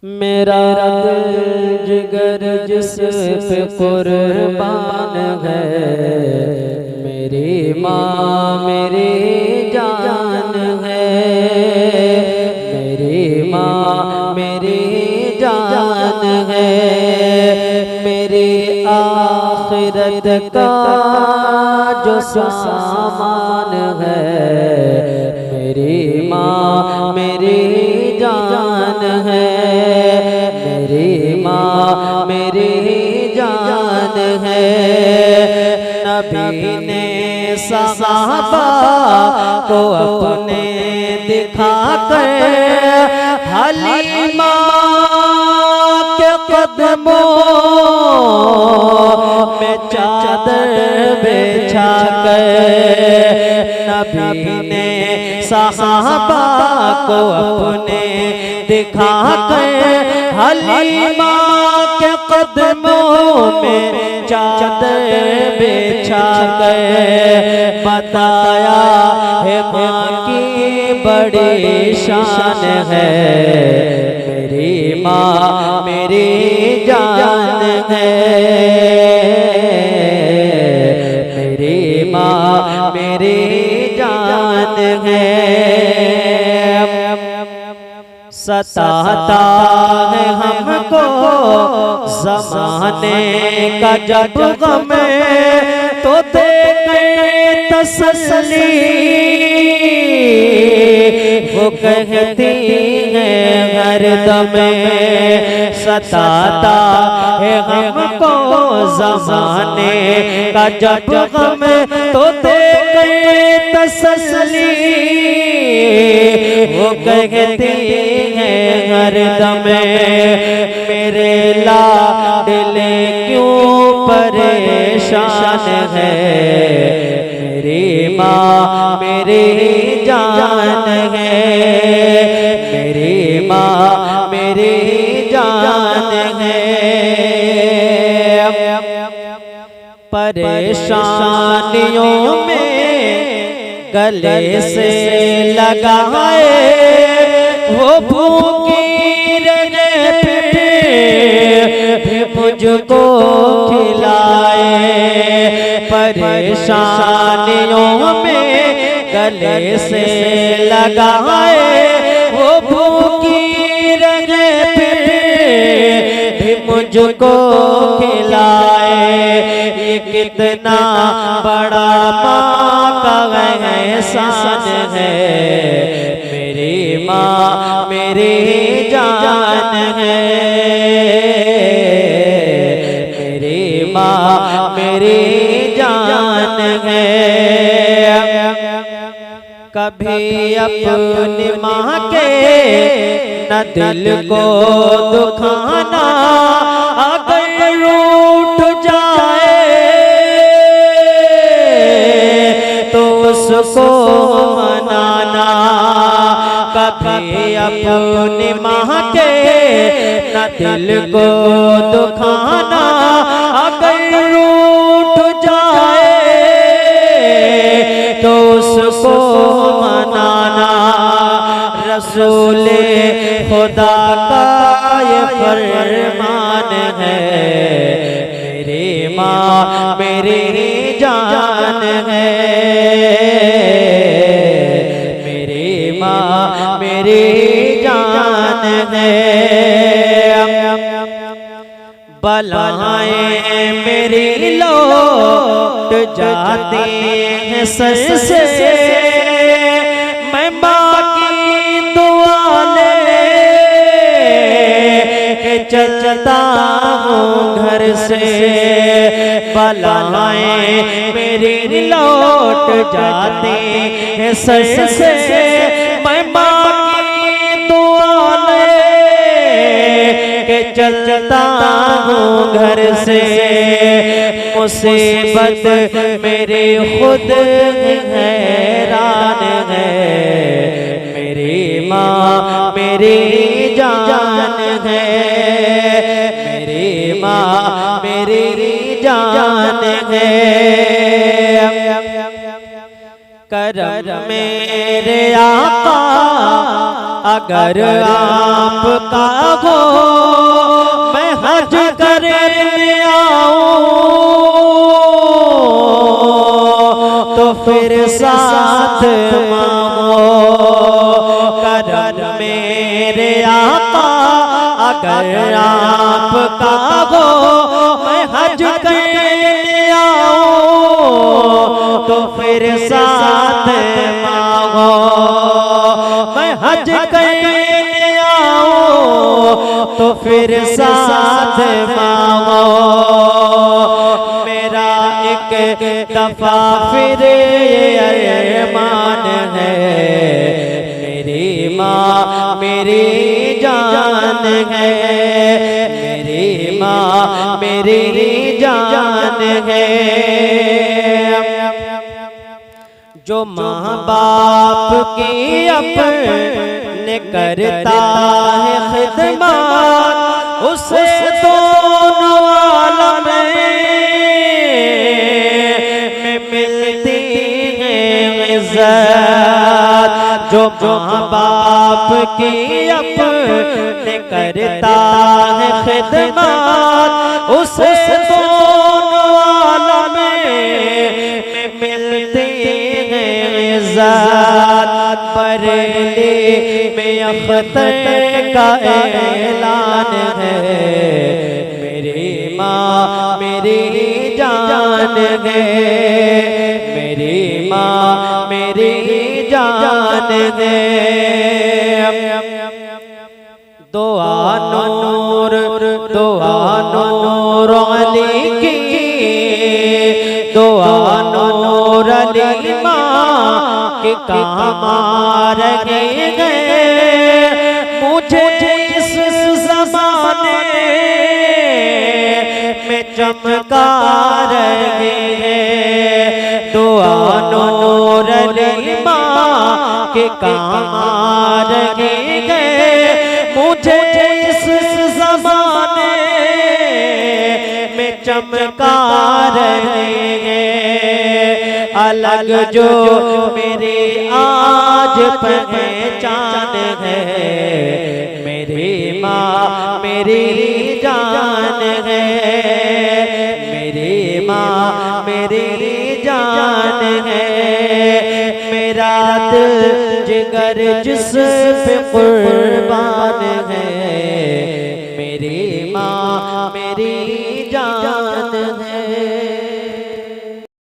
मेरा दिल जिगर जिस पे कुर्बान है, मेरी माँ मेरी जान है, मेरी माँ मेरी जान है, मेरी आखिरत का जो सामान है, मेरी माँ मेरी जान है, मेरी माँ मेरी जान है। नबी ने सहाबा को अपने दिखा कर हलीमा के कदमों में चादर बिछा कर, नबी ने सहाबा को अपने दिखा कर हलीमा के कदमों में चादर बिछा कर बताया है माँ की बड़ी शान है, मेरी माँ मेरी जान है, मेरी माँ मेरी जान है। सताता है हमको ज़माने का जब गम, तो देखे तसल्ली वो कहती है हरदम। सताता है हमको ज़माने का जब गम, तो देखे तसल्ली वो कहती है हरदम। मेरे लाडले क्यों परेशान है, मेरी माँ मेरी जान है, मेरी माँ मेरी जान है। परेशानियों में गले से लगाए वो भूखी रहे फिर मुझको खिलाए। परेशानियों में गले से लगाए वो भूखी रहे फिर मुझको खिलाए। ये कितना बड़ा माँ का एहसान है, मेरी माँ मेरी जान है, मेरी माँ मेरी जान है। कभी अपनी माँ के न दिल को दुखाना, अगर रूठ जाए तो उसको मनाना। कभी अपनी माँ के न दिल को दुखाना, अगर रूठ जाए तो उसको मनाना। रसूले खुदा का ये फरमान है, मेरी माँ मेरी जान है, मेरी माँ मेरी जान है। बलाएं मेरी लौट जाती हैं सर से, मैं माँ की दुआ ले के चलता हूँ घर से। बलाएं मेरी लौट जाती हैं सर से, मैं माँ की दुआ ले के चलता हूँ घर से। मुसीबत मेरी खुद हैरान है, मेरी माँ मेरी जान है, मेरी माँ मेरी जान है। करम मेरे आका अगर आपका हो साथ मांगो करम मेरे आका, अगर आपका हो मैं हज करने आऊं तो फिर साथ मांगो, मैं हज करने आऊं तो फिर साथ मांगो। मेरा एक दफा फिर अरमान है, मेरी माँ मेरी जान है, मेरी माँ मेरी जान है। जो माँ बाप की अपने करता है खिदमत, उसे दोनों आलम में मिलती है इज्जत। जो माँ बाप की अपने करता है खिदमत, उसे दोनों आलम में मिलती है इज्जत। बरेली में अख्तर का ऐलान है, मेरी माँ मेरी जान है, मेरी माँ मेरी जान है। दुआ नूर अली की, दुआ नूर अली माँ के काम आ रहे हैं। मुझे इस ज़माने में चमका रहे हैं। दुआ नूर अली माँ के काम आ रहे हैं। मुझे इस ज़माने में चमका रहे हैं। अलग जो मेरी आज पहचान है, मेरी माँ मेरी जान है, मेरी माँ मेरी जान है। मेरा दिल जिगर जिस पे कुर्बान है, मेरी माँ मेरी जान है।